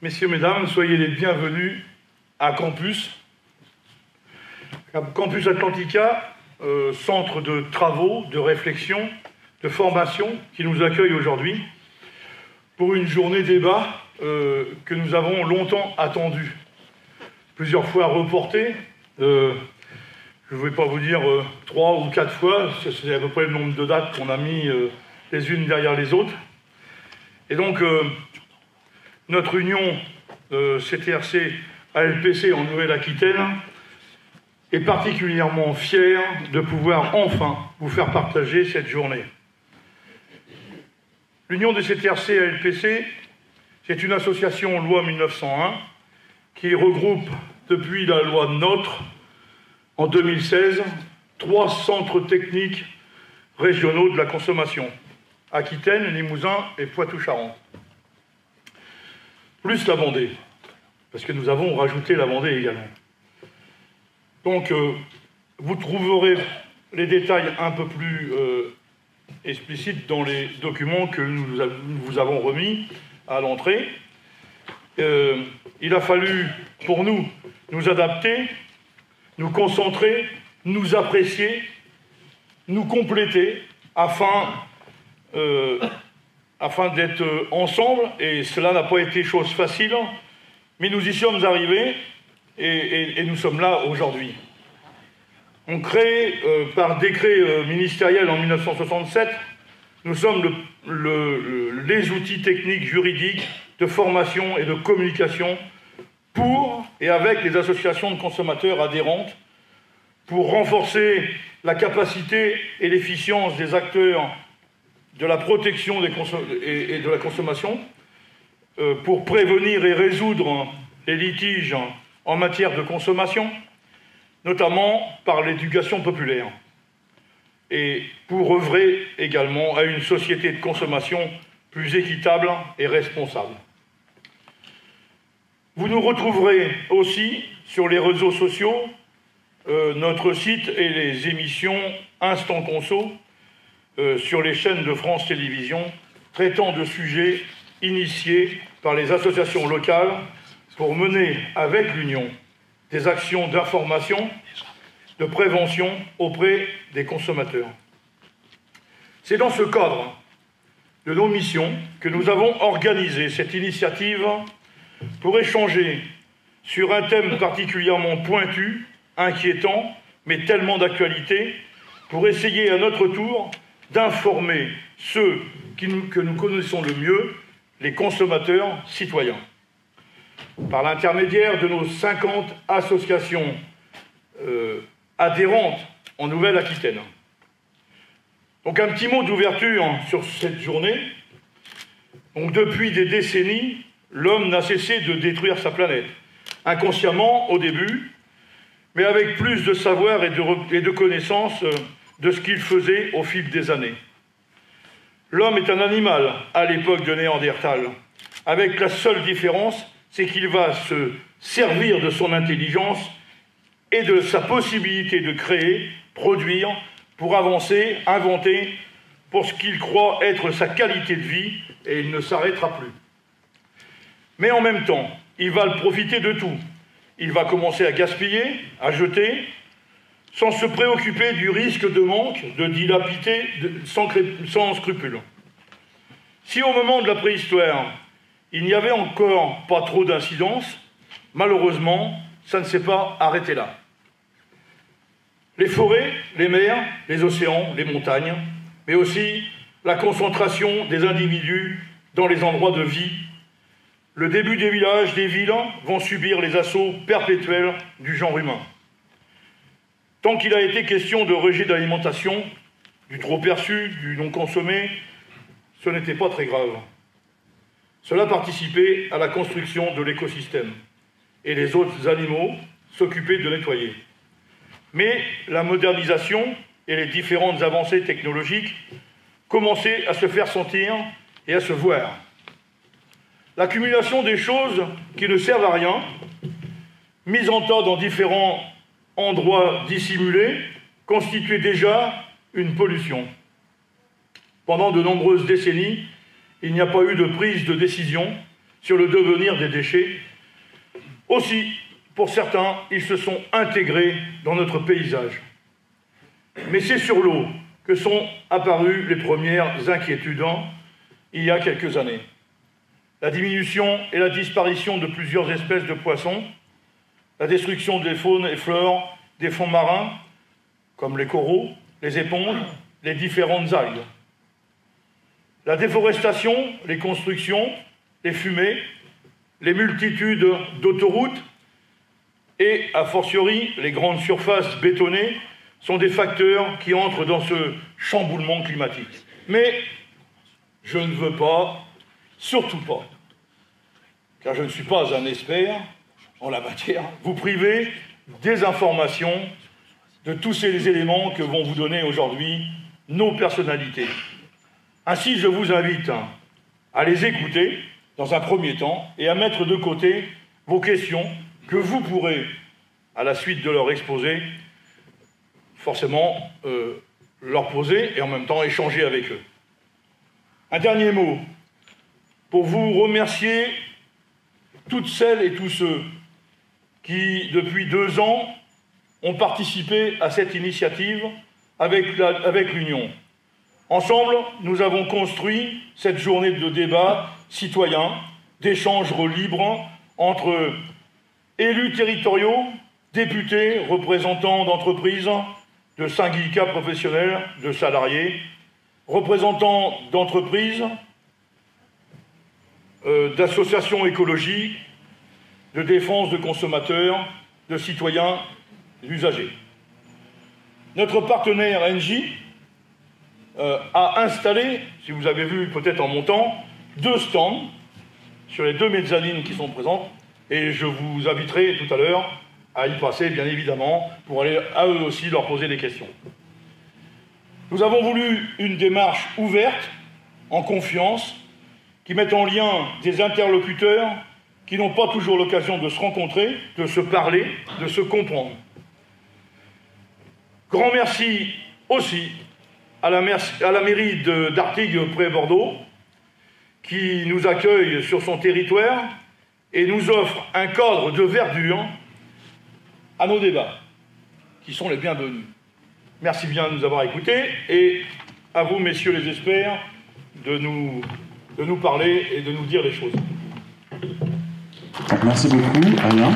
Messieurs, mesdames, soyez les bienvenus à Campus. Campus Atlantica, centre de travaux, de réflexion, de formation qui nous accueille aujourd'hui pour une journée débat que nous avons longtemps attendue. Plusieurs fois reportée, je ne vais pas vous dire 3 ou 4 fois, c'est à peu près le nombre de dates qu'on a mis les unes derrière les autres. Et donc, notre union CTRC ALPC en Nouvelle-Aquitaine est particulièrement fière de pouvoir enfin vous faire partager cette journée. L'union des CTRC ALPC, c'est une association loi 1901 qui regroupe depuis la loi NOTRe en 2016 3 centres techniques régionaux de la consommation, Aquitaine, Limousin et Poitou-Charentes. Plus la Vendée, parce que nous avons rajouté la Vendée également. Donc, vous trouverez les détails un peu plus explicites dans les documents que nous vous avons remis à l'entrée. Il a fallu, pour nous adapter, nous concentrer, nous apprécier, nous compléter, afin d'être ensemble, et cela n'a pas été chose facile, mais nous y sommes arrivés, et nous sommes là aujourd'hui. On crée, par décret ministériel en 1967, nous sommes les outils techniques, juridiques, de formation et de communication pour et avec les associations de consommateurs adhérentes, pour renforcer la capacité et l'efficience des acteurs de la protection et de la consommation, pour prévenir et résoudre les litiges en matière de consommation, notamment par l'éducation populaire, et pour œuvrer également à une société de consommation plus équitable et responsable. Vous nous retrouverez aussi sur les réseaux sociaux, notre site et les émissions Instant Conso, sur les chaînes de France Télévisions, traitant de sujets initiés par les associations locales pour mener avec l'Union des actions d'information, de prévention auprès des consommateurs. C'est dans ce cadre de nos missions que nous avons organisé cette initiative pour échanger sur un thème particulièrement pointu, inquiétant, mais tellement d'actualité, pour essayer à notre tour d'informer ceux que nous connaissons le mieux, les consommateurs citoyens, par l'intermédiaire de nos 50 associations adhérentes en Nouvelle-Aquitaine. Donc un petit mot d'ouverture sur cette journée. Donc depuis des décennies, l'homme n'a cessé de détruire sa planète, inconsciemment au début, mais avec plus de savoir et de connaissance de ce qu'il faisait au fil des années. L'homme est un animal à l'époque de Néandertal, avec la seule différence, c'est qu'il va se servir de son intelligence et de sa possibilité de créer, produire, pour avancer, inventer, pour ce qu'il croit être sa qualité de vie, et il ne s'arrêtera plus. Mais en même temps, il va profiter de tout. Il va commencer à gaspiller, à jeter, sans se préoccuper du risque de manque, de dilapidité, sans scrupule. Si au moment de la préhistoire, il n'y avait encore pas trop d'incidences, malheureusement, ça ne s'est pas arrêté là. Les forêts, les mers, les océans, les montagnes, mais aussi la concentration des individus dans les endroits de vie. Le début des villages, des villes, vont subir les assauts perpétuels du genre humain. Tant qu'il a été question de rejet d'alimentation, du trop perçu, du non consommé, ce n'était pas très grave. Cela participait à la construction de l'écosystème, et les autres animaux s'occupaient de nettoyer. Mais la modernisation et les différentes avancées technologiques commençaient à se faire sentir et à se voir. L'accumulation des choses qui ne servent à rien, mises en tas dans différents endroits dissimulés, constituait déjà une pollution. Pendant de nombreuses décennies, il n'y a pas eu de prise de décision sur le devenir des déchets. Aussi, pour certains, ils se sont intégrés dans notre paysage. Mais c'est sur l'eau que sont apparues les premières inquiétudes il y a quelques années. La diminution et la disparition de plusieurs espèces de poissons, la destruction des faunes et flores des fonds marins, comme les coraux, les éponges, les différentes algues. La déforestation, les constructions, les fumées, les multitudes d'autoroutes et, a fortiori, les grandes surfaces bétonnées sont des facteurs qui entrent dans ce chamboulement climatique. Mais je ne veux pas, surtout pas, car je ne suis pas un expert en la matière, vous priver des informations, de tous ces éléments que vont vous donner aujourd'hui nos personnalités. Ainsi, je vous invite à les écouter dans un premier temps et à mettre de côté vos questions que vous pourrez, à la suite de leur exposé, forcément leur poser et en même temps échanger avec eux. Un dernier mot pour vous remercier toutes celles et tous ceux qui, depuis 2 ans, ont participé à cette initiative avec l'Union. Ensemble, nous avons construit cette journée de débat citoyen, d'échanges libres entre élus territoriaux, députés, représentants d'entreprises, de syndicats professionnels, de salariés, représentants d'entreprises, d'associations écologiques, de défense de consommateurs, de citoyens, d'usagers. Notre partenaire Engie a installé, si vous avez vu peut-être en montant, 2 stands sur les 2 mezzanines qui sont présentes, et je vous inviterai tout à l'heure à y passer, bien évidemment, pour aller à eux aussi leur poser des questions. Nous avons voulu une démarche ouverte, en confiance, qui mette en lien des interlocuteurs qui n'ont pas toujours l'occasion de se rencontrer, de se parler, de se comprendre. Grand merci aussi à la mairie d'Artigues-Près-Bordeaux, qui nous accueille sur son territoire et nous offre un cadre de verdure à nos débats, qui sont les bienvenus. Merci bien de nous avoir écoutés, et à vous, messieurs les experts, de nous parler et de nous dire les choses. Merci beaucoup, Alain.